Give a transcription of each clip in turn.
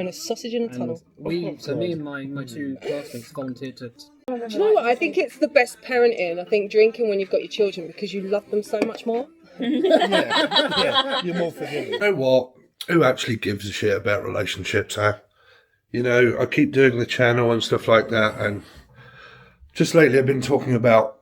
a sausage in a tunnel. Me and my two classmates volunteered to... Do you know what? I think it's the best parenting. I think drinking when you've got your children because you love them so much more. Yeah, you're more forgiving. You know what? Who actually gives a shit about relationships, huh? You know, I keep doing the channel and stuff like that, and just lately I've been talking about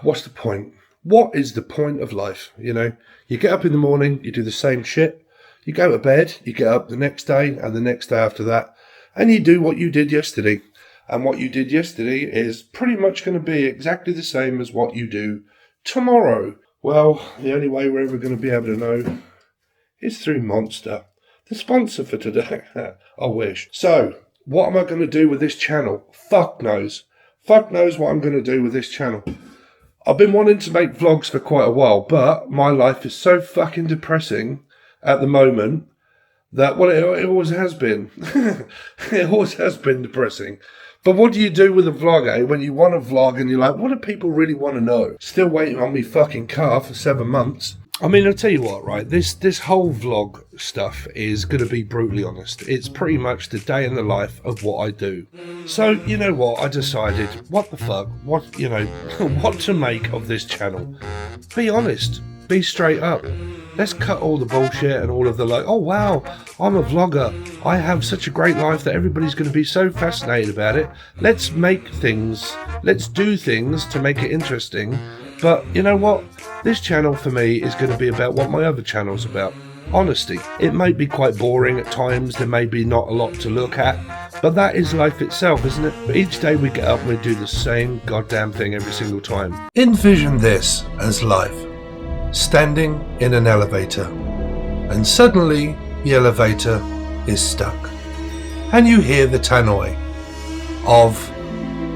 what's the point? What is the point of life? You know, you get up in the morning, you do the same shit, you go to bed, you get up the next day and the next day after that, and you do what you did yesterday. And what you did yesterday is pretty much going to be exactly the same as what you do tomorrow. Well, the only way we're ever going to be able to know is through Monster, the sponsor for today. I wish. So, what am I going to do with this channel? Fuck knows. Fuck knows what I'm going to do with this channel. I've been wanting to make vlogs for quite a while, but my life is so fucking depressing at the moment that, well, it always has been. It always has been depressing. But what do you do with a vlog, eh? When you want to vlog and you're like, what do people really want to know? Still waiting on me fucking car for 7 months. I mean, I'll tell you what, right? This whole vlog stuff is going to be brutally honest. It's pretty much the day in the life of what I do. So, you know what? I decided, what the fuck? What, you know, what to make of this channel? Be honest. Be straight up. Let's cut all the bullshit and all of the like, oh wow, I'm a vlogger. I have such a great life that everybody's going to be so fascinated about it. Let's make things, let's do things to make it interesting. But you know what? This channel for me is going to be about what my other channel's about. Honesty. It might be quite boring at times. There may be not a lot to look at. But that is life itself, isn't it? But each day we get up and we do the same goddamn thing every single time. Envision this as life. Standing in an elevator, and suddenly the elevator is stuck, and you hear the tannoy of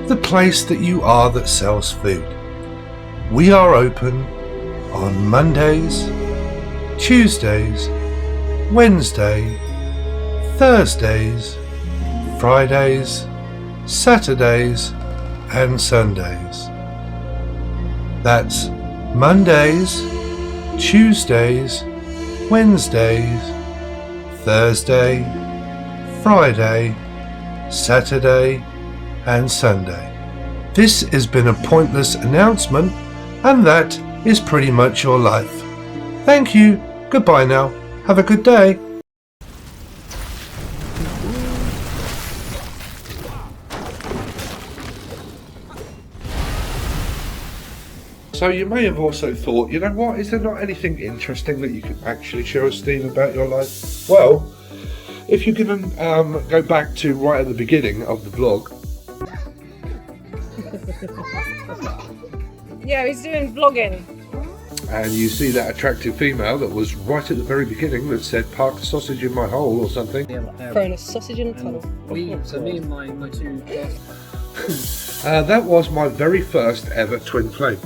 the place that you are that sells food. We are open on Mondays, Tuesdays, Wednesday, Thursdays, Fridays, Saturdays and Sundays. That's Mondays, Tuesdays, Wednesdays, Thursday, Friday, Saturday and Sunday. This has been a pointless announcement, and that is pretty much your life. Thank you, goodbye now, have a good day. So you may have also thought, you know what, is there not anything interesting that you can actually show us, Steve, about your life? Well, if you can go back to right at the beginning of the vlog. Yeah, he's doing vlogging. And you see that attractive female that was right at the very beginning that said, park the sausage in my hole or something. Throwing a sausage in a tunnel. Me and my two classmates... That was my very first ever twin flame.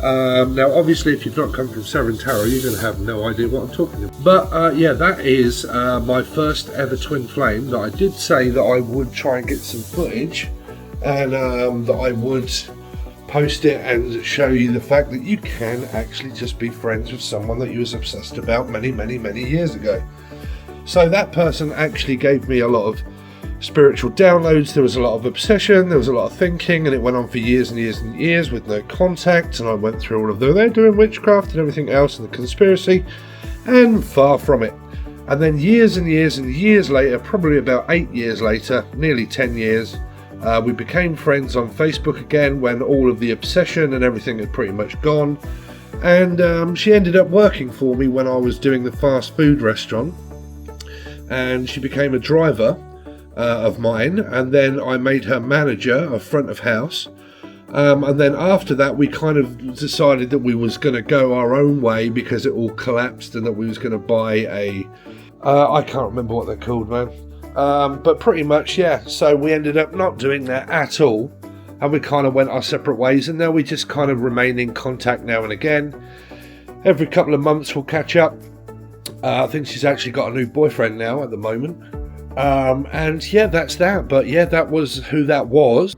Now obviously if you've not come from Severn Tarot you're going to have no idea what I'm talking about. But yeah, that is my first ever twin flame that I did say that I would try and get some footage and that I would post it and show you the fact that you can actually just be friends with someone that you was obsessed about many years ago. So that person actually gave me a lot of spiritual downloads. There was a lot of obsession, there was a lot of thinking, and it went on for years and years and years with no contact, and I went through all of they're doing witchcraft and everything else and the conspiracy, and far from it. And then years and years and years later, probably about 8 years later, nearly 10 years, we became friends on Facebook again when all of the obsession and everything had pretty much gone. And she ended up working for me when I was doing the fast food restaurant, and she became a driver of mine, and then I made her manager of front of house, and then after that we kind of decided that we was going to go our own way because it all collapsed, and that we was going to buy a I can't remember what they're called, man, but pretty much, yeah, so we ended up not doing that at all, and we kind of went our separate ways, and now we just kind of remain in contact now and again. Every couple of months we'll catch up. I think she's actually got a new boyfriend now at the moment. And yeah, that's that. But yeah, that was who that was.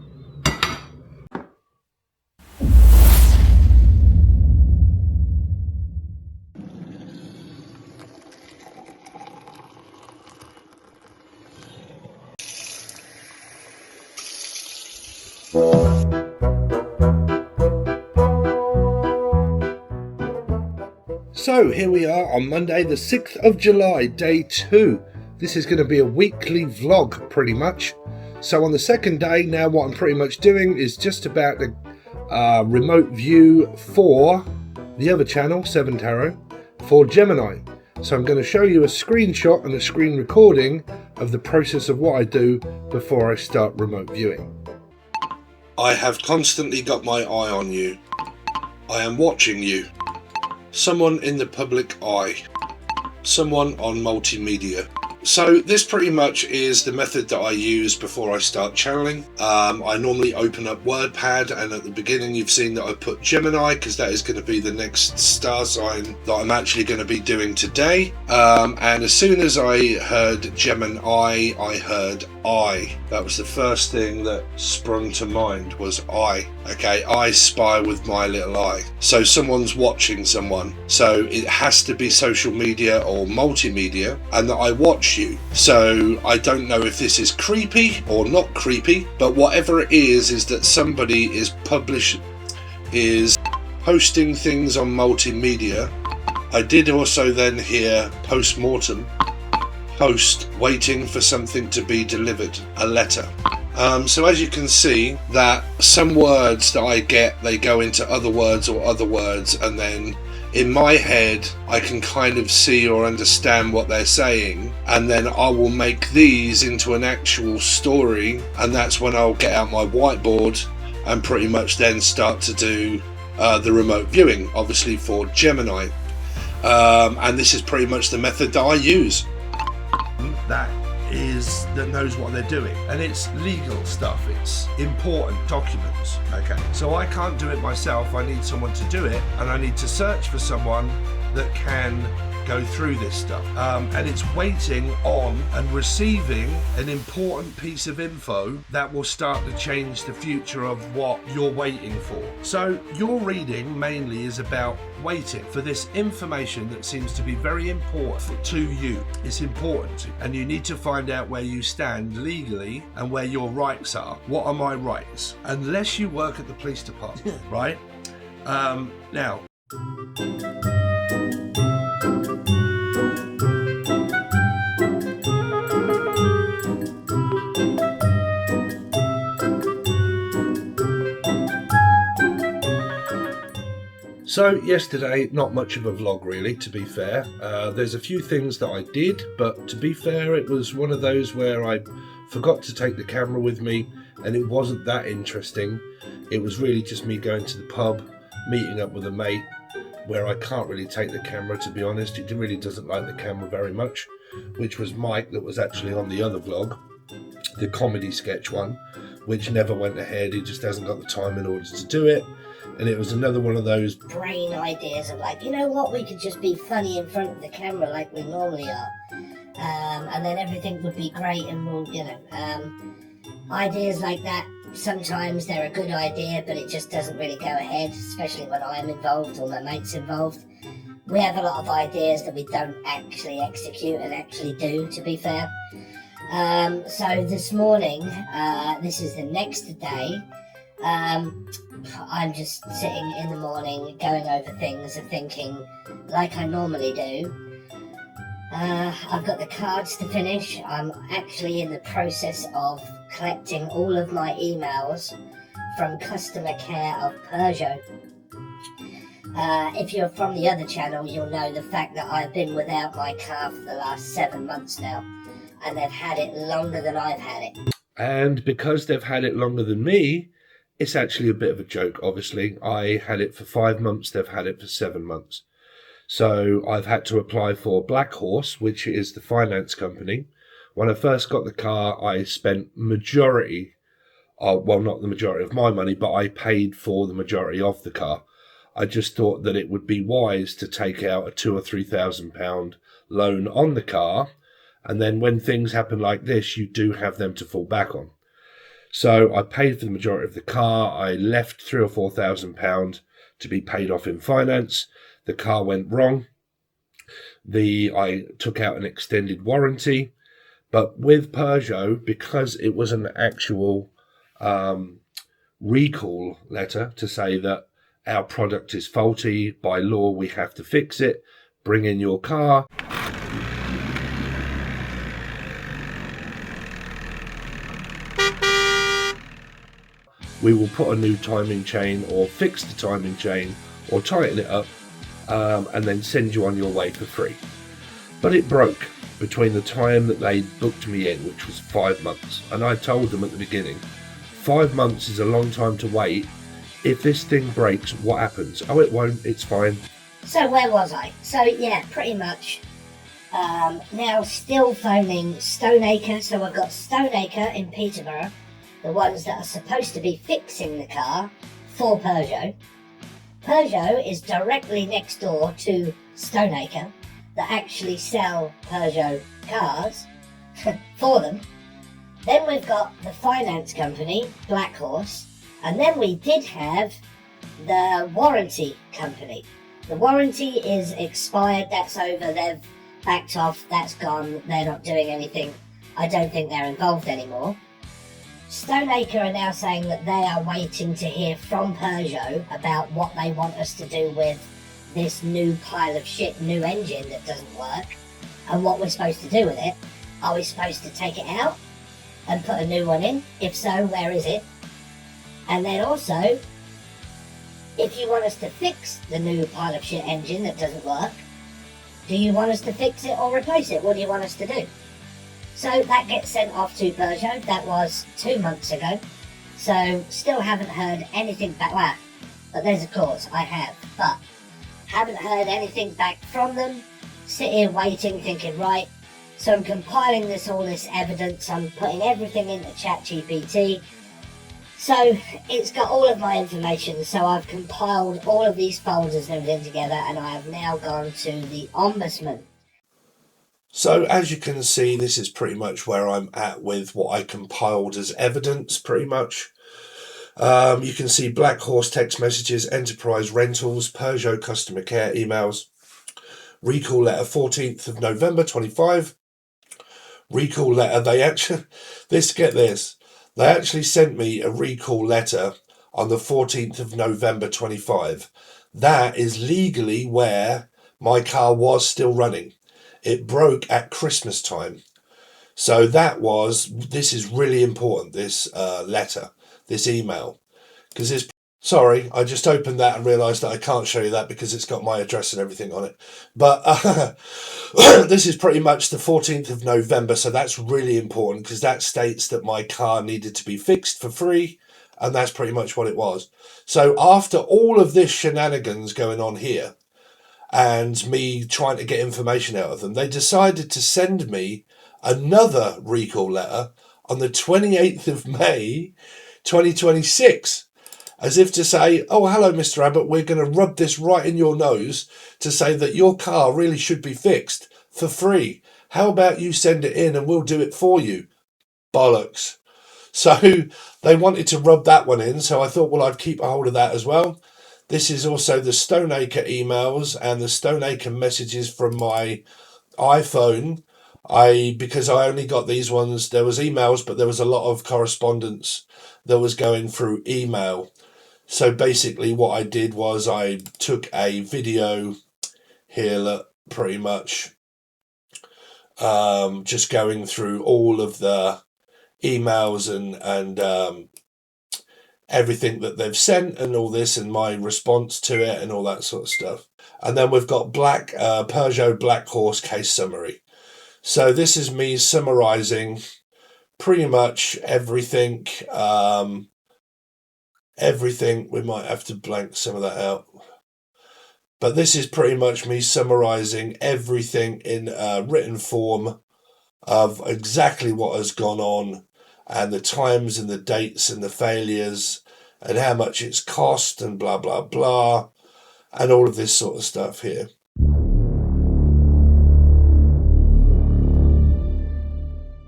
So here we are on Monday the 6th of July, day 2. This is going to be a weekly vlog pretty much. So on the second day now, what I'm pretty much doing is just about the remote view for the other channel, 7 Tarot, for Gemini. So I'm going to show you a screenshot and a screen recording of the process of what I do before I start remote viewing. I have constantly got my eye on you. I am watching you. Someone in the public eye. Someone on multimedia. So this pretty much is the method that I use before I start channeling. I normally open up WordPad, and at the beginning you've seen that I put Gemini because that is going to be the next star sign that I'm actually going to be doing today. And as soon as I heard Gemini, I heard I. That was the first thing that sprung to mind, was I. Okay, I spy with my little eye. So someone's watching someone. So it has to be social media or multimedia, and that I watch you. So I don't know if this is creepy or not creepy, but whatever it is that somebody is posting things on multimedia. I did also then hear post-mortem, post, waiting for something to be delivered, a letter. So as you can see, that some words that I get, they go into other words, and then in my head I can kind of see or understand what they're saying, and then I will make these into an actual story, and that's when I'll get out my whiteboard and pretty much then start to do the remote viewing, obviously for Gemini. And this is pretty much the method that I use. That knows what they're doing, and it's legal stuff, it's important documents. Okay, so I can't do it myself, I need someone to do it, and I need to search for someone that can go through this stuff, and it's waiting on and receiving an important piece of info that will start to change the future of what you're waiting for. So your reading mainly is about waiting for this information that seems to be very important to you. It's important, and you need to find out where you stand legally and where your rights are. What are my rights? Unless you work at the police department, right? Now. So yesterday, not much of a vlog really, to be fair. There's a few things that I did, but to be fair, it was one of those where I forgot to take the camera with me, and it wasn't that interesting. It was really just me going to the pub, meeting up with a mate, where I can't really take the camera, to be honest. He really doesn't like the camera very much, which was Mike, that was actually on the other vlog, the comedy sketch one, which never went ahead. He just hasn't got the time in order to do it. And it was another one of those brain ideas of like, you know what, we could just be funny in front of the camera like we normally are, and then everything would be great, and we'll, ideas like that. Sometimes they're a good idea, but it just doesn't really go ahead, especially when I'm involved or my mate's involved. We have a lot of ideas that we don't actually execute and actually do, to be fair. So this morning, this is the next day, I'm just sitting in the morning going over things and thinking like I normally do. I've got the cards to finish. I'm actually in the process of collecting all of my emails from customer care of Peugeot. If you're from the other channel, you'll know the fact that I've been without my car for the last 7 months now, and they've had it longer than I've had it. And because they've had it longer than me, it's actually a bit of a joke, obviously. I had it for 5 months, they've had it for 7 months. So I've had to apply for Black Horse, which is the finance company. When I first got the car, I spent majority, well, not the majority of my money, but I paid for the majority of the car. I just thought that it would be wise to take out a £2,000 or £3,000 loan on the car. And then when things happen like this, you do have them to fall back on. So I paid for the majority of the car. I left £3,000 or £4,000 to be paid off in finance. The car went wrong. I took out an extended warranty. But with Peugeot, because it was an actual recall letter to say that our product is faulty, by law we have to fix it, bring in your car. We will put a new timing chain or fix the timing chain or tighten it up and then send you on your way for free. But it broke between the time that they booked me in, which was 5 months, and I told them at the beginning, 5 months is a long time to wait. If this thing breaks, what happens? Oh, it won't, it's fine. So where was I? So yeah, pretty much now still phoning Stoneacre. So I've got Stoneacre in Peterborough, the ones that are supposed to be fixing the car for Peugeot. Peugeot is directly next door to Stoneacre, that actually sell Peugeot cars for them. Then we've got the finance company, Black Horse, and then we did have the warranty company. The warranty is expired, that's over, they've backed off, that's gone, they're not doing anything. I don't think they're involved anymore. Stoneacre are now saying that they are waiting to hear from Peugeot about what they want us to do with this new pile of shit, new engine that doesn't work, and what we're supposed to do with it. Are we supposed to take it out and put a new one in? If so, where is it? And then also, if you want us to fix the new pile of shit engine that doesn't work, do you want us to fix it or replace it? What do you want us to do? So that gets sent off to Peugeot. That was 2 months ago. So still haven't heard anything back. Well, but there's a cause, I have. But haven't heard anything back from them. Sit here waiting, thinking, right, so I'm compiling all this evidence, I'm putting everything into ChatGPT. So it's got all of my information, so I've compiled all of these folders and everything together, and I have now gone to the Ombudsman. So as you can see, this is pretty much where I'm at with what I compiled as evidence, pretty much. You can see Black Horse text messages, Enterprise rentals, Peugeot customer care emails, recall letter 14th of November 25. Recall letter, they actually, get this, they actually sent me a recall letter on the 14th of November 25. That is legally where my car was still running. It broke at Christmas time. So this is really important, this letter, this email, because sorry, I just opened that and realised that I can't show you that because it's got my address and everything on it. But this is pretty much the 14th of November, so that's really important because that states that my car needed to be fixed for free, and that's pretty much what it was. So after all of this shenanigans going on here, and me trying to get information out of them, they decided to send me another recall letter on the 28th of May 2026, as if to say, oh, hello, Mr. Abbott, we're going to rub this right in your nose to say that your car really should be fixed for free. How about you send it in and we'll do it for you? Bollocks. So they wanted to rub that one in, so I thought, well, I'd keep a hold of that as well. This is also the Stoneacre emails and the Stoneacre messages from my iPhone. Because I only got these ones, there was emails, but there was a lot of correspondence that was going through email. So basically what I did was I took a video here, look, pretty much just going through all of the emails and everything that they've sent and all this and my response to it and all that sort of stuff. And then we've got Peugeot Black Horse case summary. So this is me summarising pretty much everything. We might have to blank some of that out. But this is pretty much me summarising everything in written form of exactly what has gone on and the times and the dates and the failures and how much it's cost and blah, blah, blah, and all of this sort of stuff here.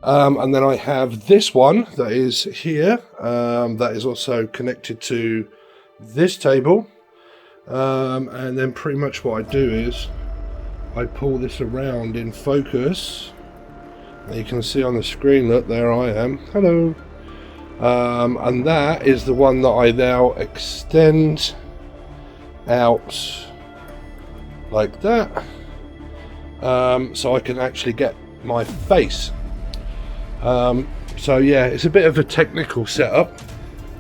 And then I have this one that is here, that is also connected to this table. And then pretty much what I do is I pull this around in focus. And you can see on the screen, look, there I am. Hello. And that is the one that I now extend out like that. so I can actually get my face. So yeah, it's a bit of a technical setup.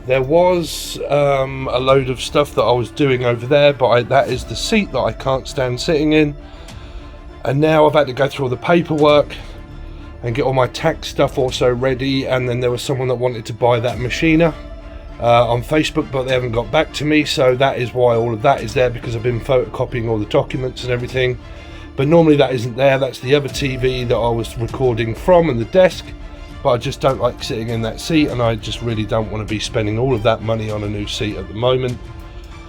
There was a load of stuff that I was doing over there, but that is the seat that I can't stand sitting in. And now I've had to go through all the paperwork and get all my tax stuff also ready. And then there was someone that wanted to buy that machiner on Facebook, but they haven't got back to me. So that is why all of that is there, because I've been photocopying all the documents and everything. But normally that isn't there. That's the other TV that I was recording from and the desk. But I just don't like sitting in that seat, and I just really don't want to be spending all of that money on a new seat at the moment.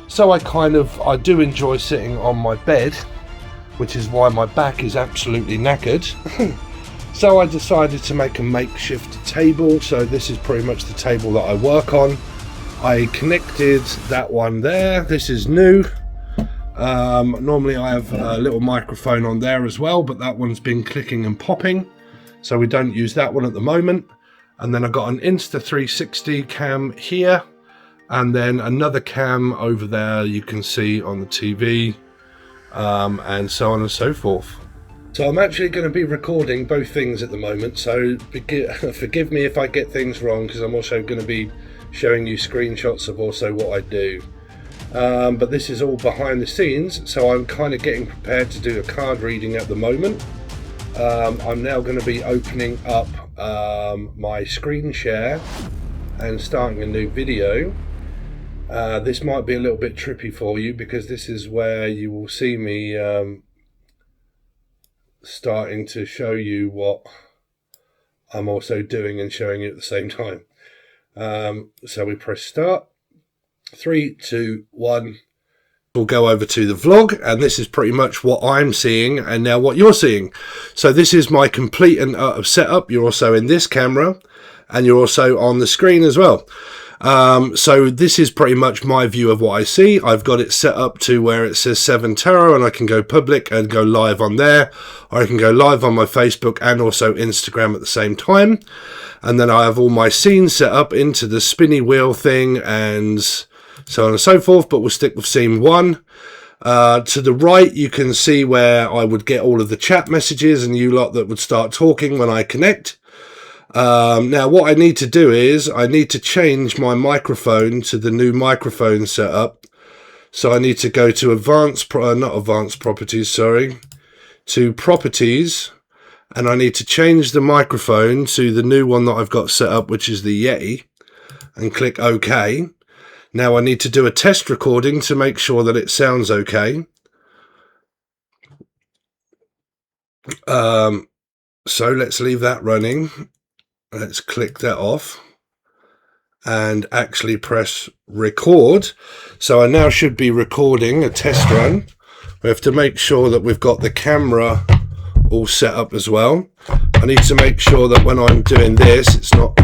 So I do enjoy sitting on my bed, which is why my back is absolutely knackered. So I decided to make a makeshift table. So this is pretty much the table that I work on. I connected that one there. This is new. Normally I have a little microphone on there as well, but that one's been clicking and popping, so we don't use that one at the moment. And then I got an Insta360 cam here, and then another cam over there you can see on the TV, and so on and so forth. So I'm actually going to be recording both things at the moment, so forgive me if I get things wrong, because I'm also going to be showing you screenshots of also what I do. But this is all behind the scenes, so I'm kind of getting prepared to do a card reading at the moment. I'm now going to be opening up my screen share and starting a new video. This might be a little bit trippy for you, because this is where you will see me starting to show you what I'm also doing and showing you at the same time. So we press start. 3, 2, 1. We'll go over to the vlog, and this is pretty much what I'm seeing and now what you're seeing. So this is my complete and utter setup. You're also in this camera, and you're also on the screen as well. So this is pretty much my view of what I see. I've got it set up to where it says 7 Tarot, and I can go public and go live on there, or I can go live on my Facebook and also Instagram at the same time. And then I have all my scenes set up into the spinny wheel thing and so on and so forth, but we'll stick with scene 1. To the right you can see where I would get all of the chat messages and you lot that would start talking when I connect. Now what I need to do is I need to change my microphone to the new microphone setup. So I need to go to to properties, and I need to change the microphone to the new one that I've got set up, which is the Yeti, and click OK. Now I need to do a test recording to make sure that it sounds okay. So let's leave that running. Let's click that off and actually press record. So I now should be recording a test run. We have to make sure that we've got the camera all set up as well. I need to make sure that when I'm doing this, it's not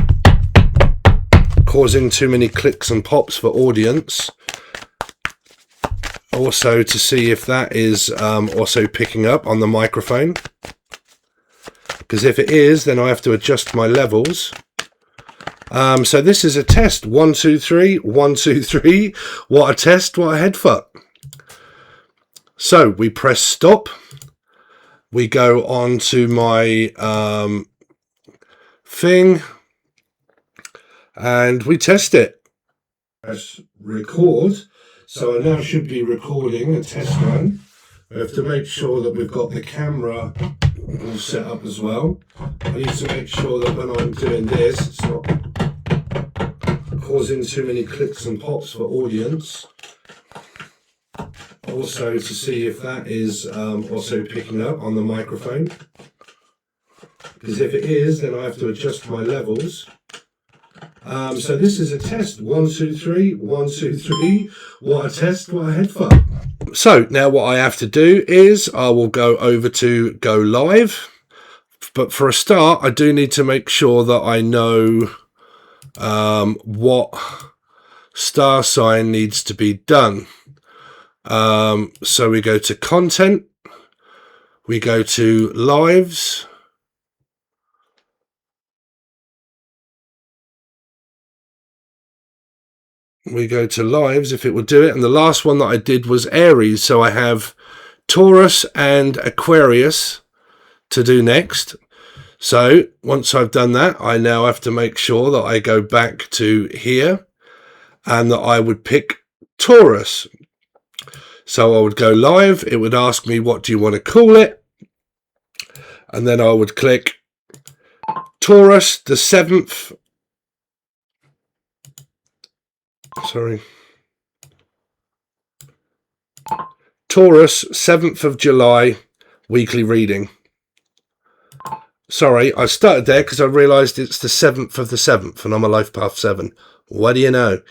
causing too many clicks and pops for audience. Also to see if that is also picking up on the microphone, because if it is, then I have to adjust my levels. So this is a test. 1 2 3 1 2 3. What a test, what a head fuck. So we press stop, we go on to my thing, and we test it. Press record. So I now should be recording a test run. We have to make sure that we've got the camera all set up as well. I need to make sure that when I'm doing this, it's not causing too many clicks and pops for audience. Also to see if that is also picking up on the microphone. Because if it is, then I have to adjust my levels. So this is a test. 1 2 3 1 2 3. What a test, what a head fuck. So now what I have to do is I will go over to go live. But for a start, I do need to make sure that I know what star sign needs to be done. So we go to content, we go to lives, we go to lives if it will do it, and the last one that I did was Aries, so I have Taurus and Aquarius to do next. So once I've done that, I now have to make sure that I go back to here and that I would pick Taurus. So I would go live. It would ask me, what do you want to call it? And then I would click Taurus, the 7th. Sorry. Taurus, 7th of July, weekly reading. Sorry, I started there because I realised it's the 7th of the 7th and I'm a life path 7. What do you know?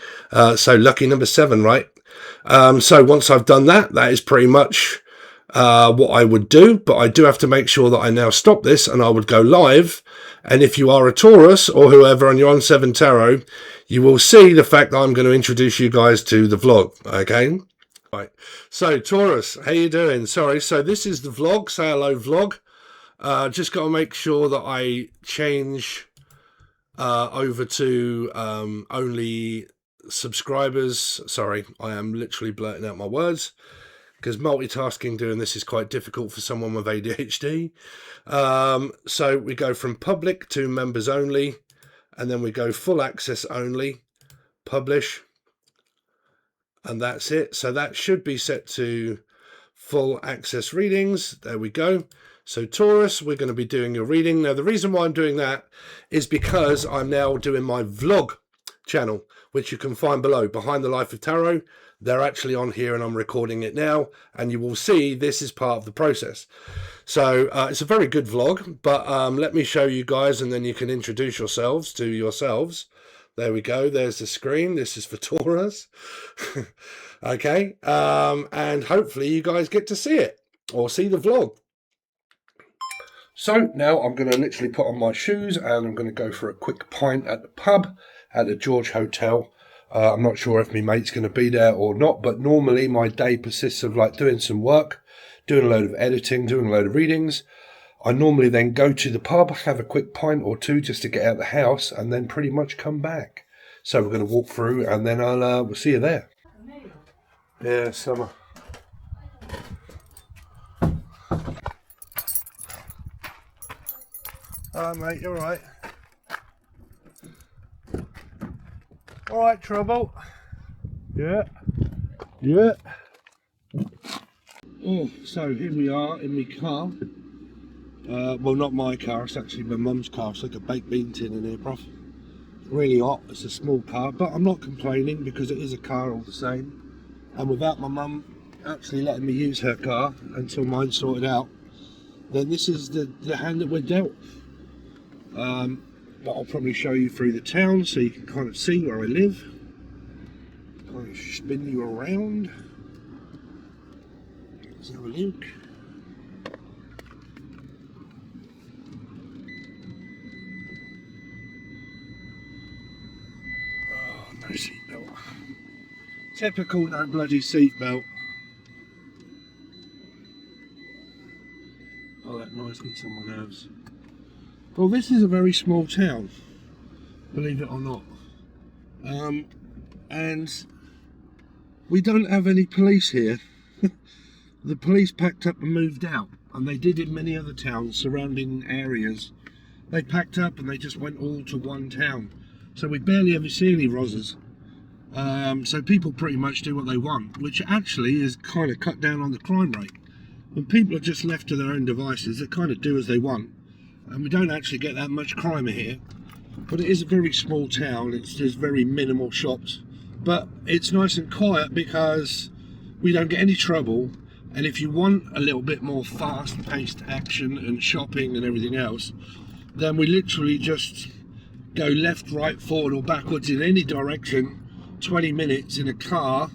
So lucky number 7, right? So once I've done that, that is pretty much what I would do. But I do have to make sure that I now stop this and I would go live. And if you are a Taurus or whoever and you're on 7 Tarot, you will see the fact that I'm going to introduce you guys to the vlog, okay? Right. So Taurus, how you doing? Sorry, so this is the vlog. Say hello, vlog. Just got to make sure that I change over to only subscribers. Sorry, I am literally blurting out my words because multitasking doing this is quite difficult for someone with ADHD. So we go from public to members only, and then we go full access only, publish, and that's it. So that should be set to full access readings. There we go. So Taurus, we're going to be doing your reading. Now, the reason why I'm doing that is because I'm now doing my vlog channel, which you can find below, Behind the Life of Tarot. They're actually on here and I'm recording it now. And you will see this is part of the process. So it's a very good vlog, but let me show you guys and then you can introduce yourselves to yourselves. There we go. There's the screen. This is for Taurus. Okay. And hopefully you guys get to see it or see the vlog. So now I'm going to literally put on my shoes and I'm going to go for a quick pint at the pub at the George Hotel. I'm not sure if my mate's going to be there or not, but normally my day persists of like doing some work, doing a load of editing, doing a load of readings. I normally then go to the pub, have a quick pint or two just to get out of the house and then pretty much come back. So we're going to walk through and then we'll see you there. Yeah, summer. Alright mate, you're right. Alright, trouble. Yeah. Yeah. Oh, so here we are in my car. Well, not my car, it's actually my mum's car. It's like a baked bean tin in here, prof. Really hot, it's a small car, but I'm not complaining because it is a car all the same. And without my mum actually letting me use her car until mine's sorted out, then this is the hand that we're dealt. But I'll probably show you through the town so you can kind of see where I live. Kind of spin you around. Let's have a look. Oh, no seatbelt. Typical no bloody seatbelt. Oh, that noise gets on my nerves. Well, this is a very small town, believe it or not, and we don't have any police here. The police packed up and moved out, and they did in many other towns, surrounding areas. They packed up and they just went all to one town, so we barely ever see any rozzers. So people pretty much do what they want, which actually is kind of cut down on the crime rate. When people are just left to their own devices, they kind of do as they want. And we don't actually get that much crime here, but it is a very small town. There's very minimal shops, but it's nice and quiet because we don't get any trouble. And if you want a little bit more fast-paced action and shopping and everything else, then we literally just go left, right, forward or backwards in any direction, 20 minutes in a car,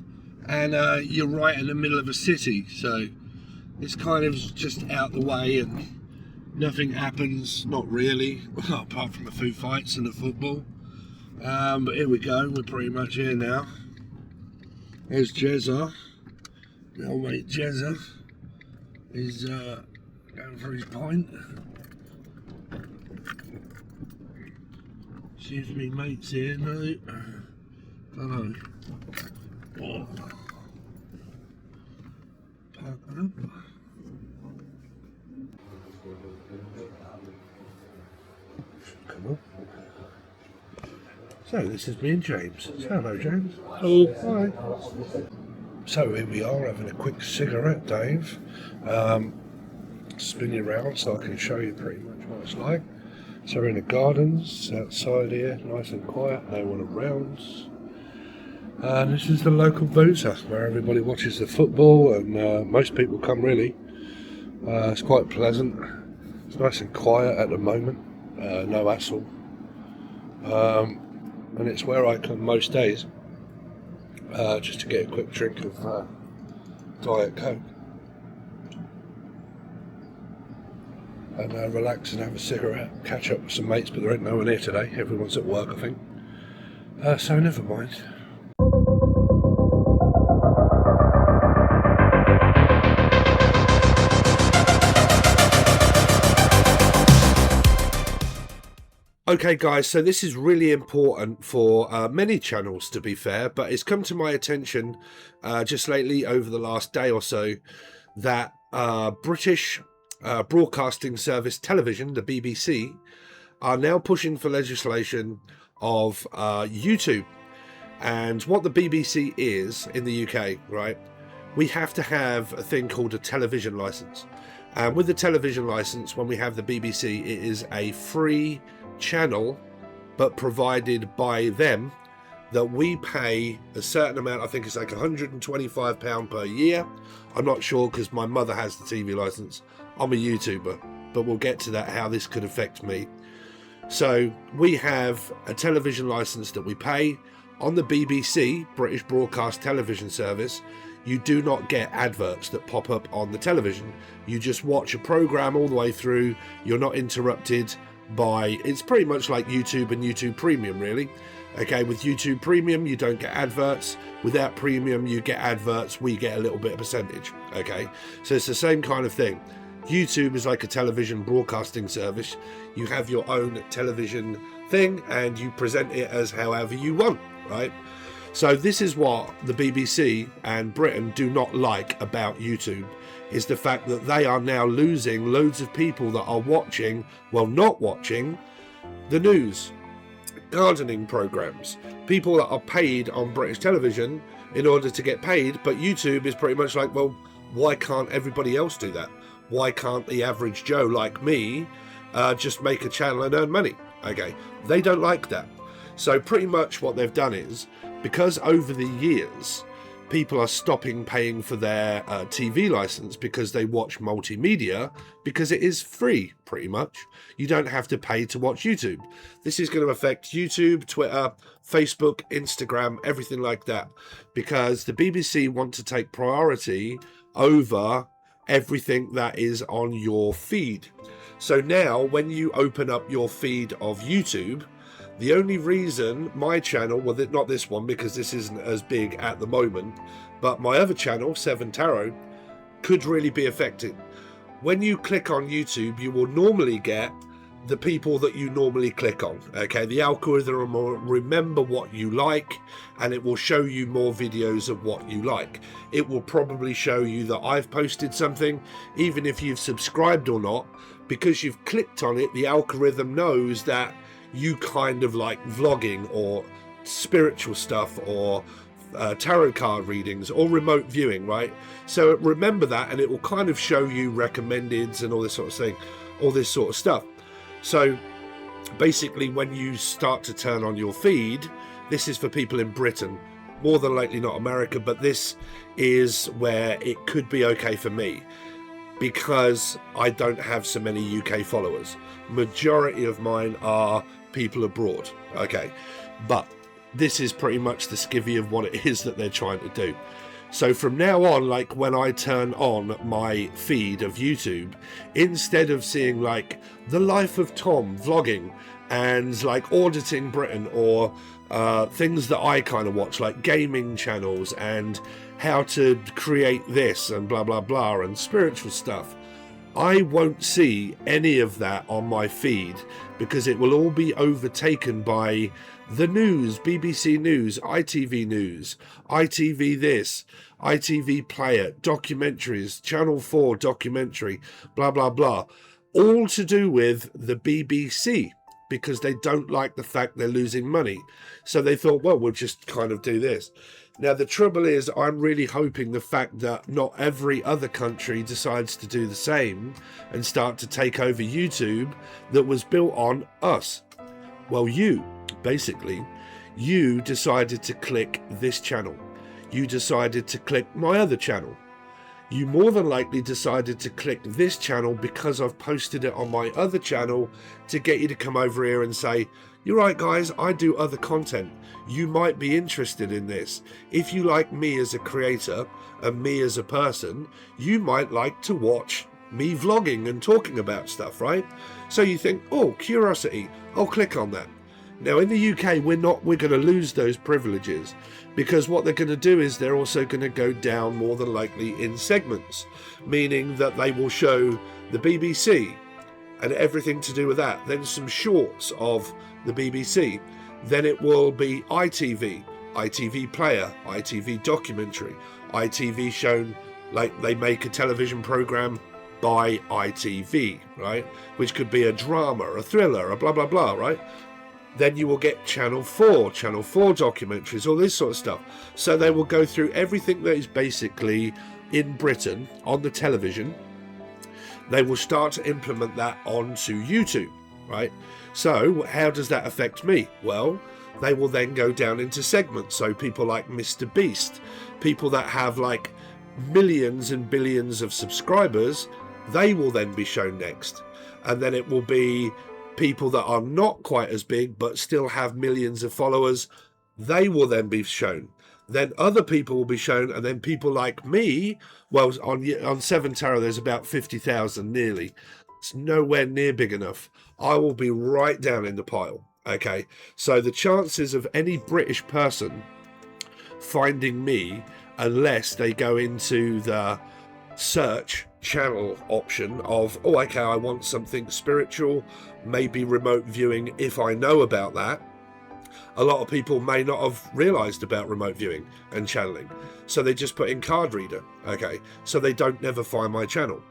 and you're right in the middle of a city. So it's kind of just out the way and nothing happens, not really, well, apart from the food fights and the football. But here we go, we're pretty much here now. There's Jezza, the old mate Jezza is going for his pint. See if me mate's here, no, don't know. Oh. Park up. So this is me and James. So hello, James. Hello. Hi. So here we are having a quick cigarette, Dave. Spin you around so I can show you pretty much what it's like. So we're in the gardens outside here, nice and quiet, no one around. And this is the local boozer where everybody watches the football and most people come really. It's quite pleasant. It's nice and quiet at the moment, no hassle. And it's where I come most days, just to get a quick drink of Diet Coke. And relax and have a cigarette, catch up with some mates, but there ain't no one here today. Everyone's at work, I think. So never mind. Okay guys, so this is really important for many channels, to be fair, but it's come to my attention just lately over the last day or so that British Broadcasting Service Television, the BBC, are now pushing for legislation of YouTube. And what the BBC is in the UK, right, we have to have a thing called a television license. And with the television license, when we have the BBC, it is a free channel, but provided by them, that we pay a certain amount. I think it's like £125 per year. I'm not sure because my mother has the TV license. I'm a YouTuber, but we'll get to that, how this could affect me. So we have a television license that we pay. On the BBC, British Broadcast Television Service, you do not get adverts that pop up on the television. You just watch a program all the way through. You're not interrupted by, it's pretty much like YouTube and YouTube Premium, really. Okay, with YouTube Premium, you don't get adverts. Without Premium, you get adverts. We get a little bit of percentage. Okay, so it's the same kind of thing. YouTube is like a television broadcasting service. You have your own television thing and you present it as however you want, right? So this is what the BBC and Britain do not like about YouTube, is the fact that they are now losing loads of people that are watching, well, not watching the news, gardening programs, people that are paid on British television in order to get paid. But YouTube is pretty much like, well, why can't everybody else do that? Why can't the average Joe like me just make a channel and earn money? Okay, they don't like that. So pretty much what they've done is, because over the years people are stopping paying for their TV license because they watch multimedia, because it is free pretty much. You don't have to pay to watch YouTube. This is going to affect YouTube, Twitter, Facebook, Instagram, everything like that, because the BBC want to take priority over everything that is on your feed. So now when you open up your feed of YouTube, the only reason my channel, well, not this one because this isn't as big at the moment, but my other channel, 7 Tarot, could really be affected. When you click on YouTube, you will normally get the people that you normally click on. Okay, the algorithm will remember what you like and it will show you more videos of what you like. It will probably show you that I've posted something, even if you've subscribed or not, because you've clicked on it. The algorithm knows that you kind of like vlogging or spiritual stuff or tarot card readings or remote viewing, right? So remember that, and it will kind of show you recommendeds and all this sort of thing, all this sort of stuff. So basically when you start to turn on your feed, this is for people in Britain, more than likely not America, but this is where it could be okay for me because I don't have so many UK followers. Majority of mine are people abroad. Okay, but this is pretty much the skivvy of what it is that they're trying to do. So from now on, like when I turn on my feed of YouTube, instead of seeing like the life of Tom vlogging and like auditing Britain or things that I kind of watch, like gaming channels and how to create this and blah blah blah and spiritual stuff, I won't see any of that on my feed because it will all be overtaken by the news, BBC News, ITV News, ITV this, ITV Player, documentaries, Channel 4 documentary, blah, blah, blah. All to do with the BBC. because they don't like the fact they're losing money. So they thought, well, we'll just kind of do this. Now, the trouble is, I'm really hoping the fact that not every other country decides to do the same and start to take over YouTube that was built on us. Well, you decided to click this channel. You decided to click my other channel. You more than likely decided to click this channel because I've posted it on my other channel to get you to come over here and say, you're right guys, I do other content. You might be interested in this. If you like me as a creator and me as a person, you might like to watch me vlogging and talking about stuff, right? So you think, oh, curiosity, I'll click on that. Now in the UK, we're going to lose those privileges, because what they're going to do is they're also going to go down more than likely in segments, meaning that they will show the BBC and everything to do with that, then some shorts of the BBC, then it will be ITV Player, ITV Documentary, ITV shown, like they make a television programme by ITV, right? Which could be a drama, a thriller, a blah blah blah, right? Then you will get Channel 4 documentaries, all this sort of stuff. So they will go through everything that is basically in Britain on the television. They will start to implement that onto YouTube, right? So how does that affect me? Well, they will then go down into segments. So people like Mr. Beast, people that have like millions and billions of subscribers, they will then be shown next. And then it will be people that are not quite as big but still have millions of followers, they will then be shown. Then other people will be shown, and then people like me, well, on Seven Tarot there's about 50,000 nearly. It's nowhere near big enough. I will be right down in the pile. Okay, so the chances of any British person finding me, unless they go into the search channel option of, oh, okay, I want something spiritual, maybe remote viewing, if I know about that. A lot of people may not have realized about remote viewing and channeling, so they just put in card reader. Okay, so they don't never find my channel.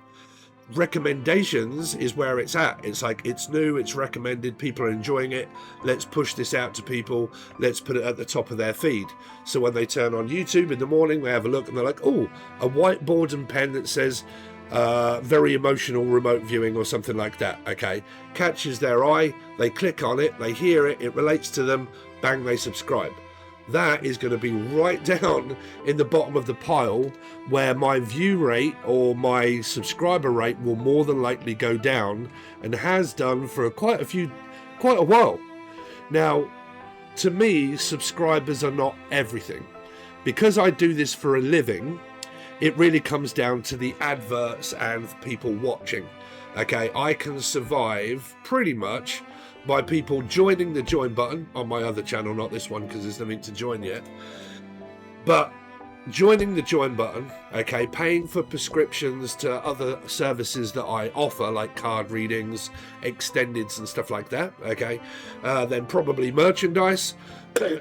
Recommendations is where it's at. It's like, it's new, it's recommended, people are enjoying it, let's push this out to people, let's put it at the top of their feed. So when they turn on YouTube in the morning, they have a look and they're like, oh, a whiteboard and pen that says very emotional remote viewing or something like that. Okay, catches their eye, they click on it, they hear it, it relates to them, bang, they subscribe. That is going to be right down in the bottom of the pile, where my view rate or my subscriber rate will more than likely go down, and has done for quite a while. Now, to me, subscribers are not everything. Because I do this for a living, it really comes down to the adverts and people watching. Okay, I can survive pretty much by people joining the join button on my other channel, not this one because there's nothing to join yet, but joining the join button, okay, paying for prescriptions to other services that I offer, like card readings, extendeds and stuff like that, okay, then probably merchandise,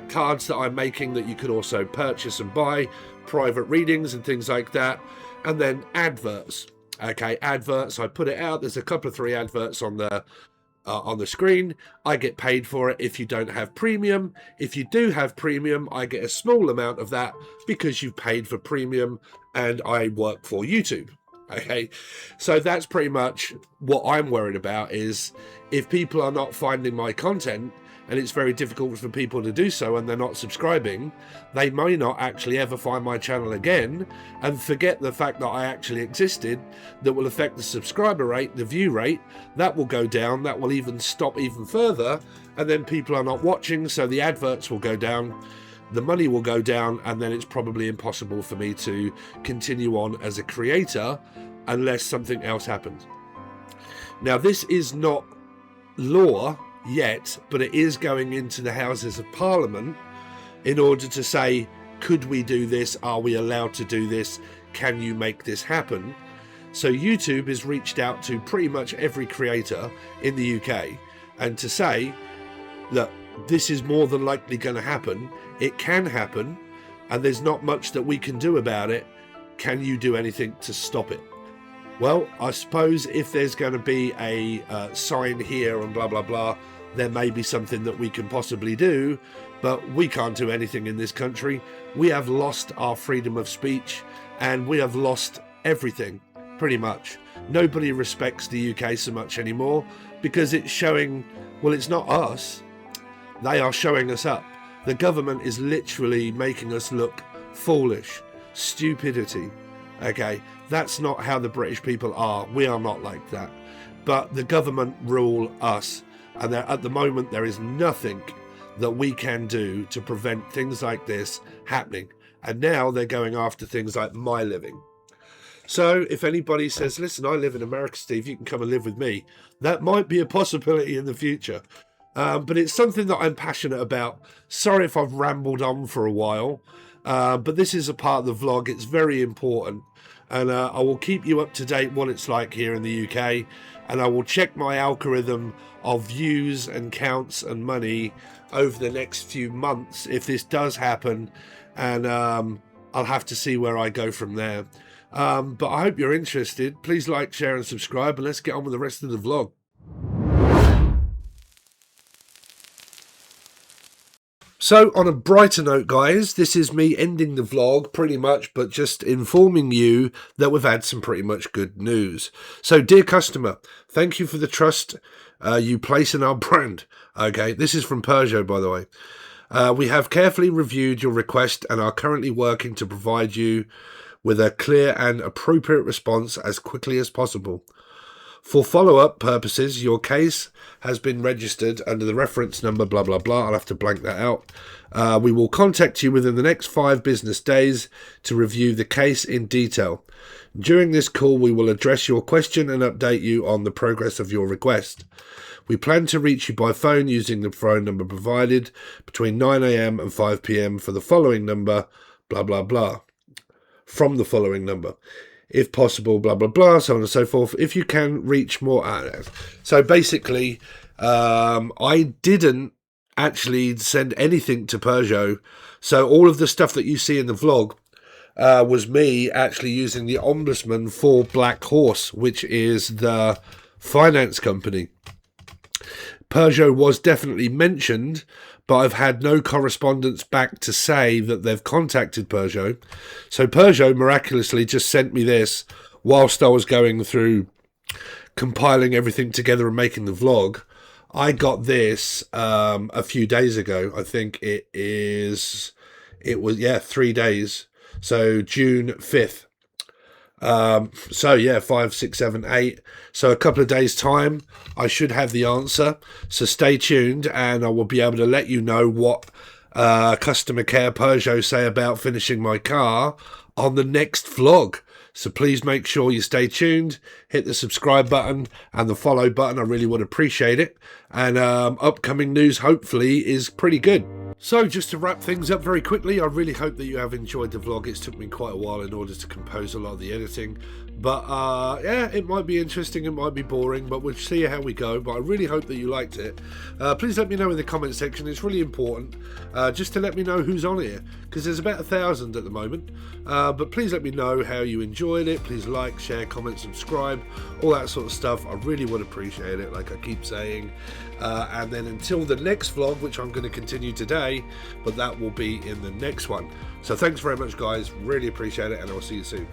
cards that I'm making that you can also purchase and buy, private readings and things like that, and then adverts. Okay, adverts, I put it out, there's a couple of 3 adverts on the screen. I get paid for it if you don't have premium. If you do have premium, I get a small amount of that because you've paid for premium and I work for YouTube. Okay, so that's pretty much what I'm worried about, is if people are not finding my content, and it's very difficult for people to do so and they're not subscribing, they may not actually ever find my channel again and forget the fact that I actually existed. That will affect the subscriber rate, the view rate, that will go down, that will even stop even further, and then people are not watching, so the adverts will go down, the money will go down, and then it's probably impossible for me to continue on as a creator unless something else happens. Now, this is not law yet, but it is going into the Houses of Parliament in order to say, could we do this? Are we allowed to do this? Can you make this happen? So YouTube has reached out to pretty much every creator in the UK and to say, look, this is more than likely going to happen. It can happen, and there's not much that we can do about it. Can you do anything to stop it? Well, I suppose if there's going to be a sign here and blah blah blah there may be something that we can possibly do, but we can't do anything in this country. We have lost our freedom of speech, and we have lost everything, pretty much. Nobody respects the UK so much anymore, because it's showing, well, it's not us. They are showing us up. The government is literally making us look foolish. Stupidity. Okay, that's not how the British people are. We are not like that. But the government rule us. And at the moment, there is nothing that we can do to prevent things like this happening. And now they're going after things like my living. So if anybody says, listen, I live in America, Steve, you can come and live with me, that might be a possibility in the future. But it's something that I'm passionate about. Sorry if I've rambled on for a while, but this is a part of the vlog. It's very important. And I will keep you up to date what it's like here in the UK. And I will check my algorithm of views and counts and money over the next few months if this does happen. And I'll have to see where I go from there. But I hope you're interested. Please like, share and subscribe, and let's get on with the rest of the vlog. So on a brighter note, guys, this is me ending the vlog pretty much, but just informing you that we've had some pretty much good news. So dear customer, thank you for the trust you place in our brand. Okay, this is from Peugeot, by the way. We have carefully reviewed your request and are currently working to provide you with a clear and appropriate response as quickly as possible. For follow-up purposes, your case has been registered under the reference number blah blah blah. I'll have to blank that out. We will contact you within the next 5 business days to review the case in detail. During this call, we will address your question and update you on the progress of your request. We plan to reach you by phone using the phone number provided between 9 AM and 5 PM for the following number blah blah blah. From the following number, if possible, blah blah blah, so on and so forth. If you can reach more, so basically, I didn't actually send anything to Peugeot. So all of the stuff that you see in the vlog was me actually using the ombudsman for Black Horse, which is the finance company. Peugeot was definitely mentioned, but I've had no correspondence back to say that they've contacted Peugeot. So Peugeot miraculously just sent me this whilst I was going through compiling everything together and making the vlog. I got this a few days ago. I think it was 3 days. So June 5th. So yeah, 5, 6, 7, 8. So a couple of days time, I should have the answer. So stay tuned, and I will be able to let you know what customer care Peugeot say about finishing my car on the next vlog. So please make sure you stay tuned, hit the subscribe button and the follow button. I really would appreciate it. And upcoming news hopefully is pretty good. So just to wrap things up very quickly, I really hope that you have enjoyed the vlog. It's took me quite a while in order to compose a lot of the editing. But yeah, it might be interesting, it might be boring, but we'll see how we go. But I really hope that you liked it. Please let me know in the comment section. It's really important just to let me know who's on here, because there's about 1,000 at the moment. But please let me know how you enjoyed it. Please like, share, comment, subscribe, all that sort of stuff. I really would appreciate it, like I keep saying. And then until the next vlog, which I'm going to continue today, but that will be in the next one. So thanks very much, guys. Really appreciate it, and I'll see you soon.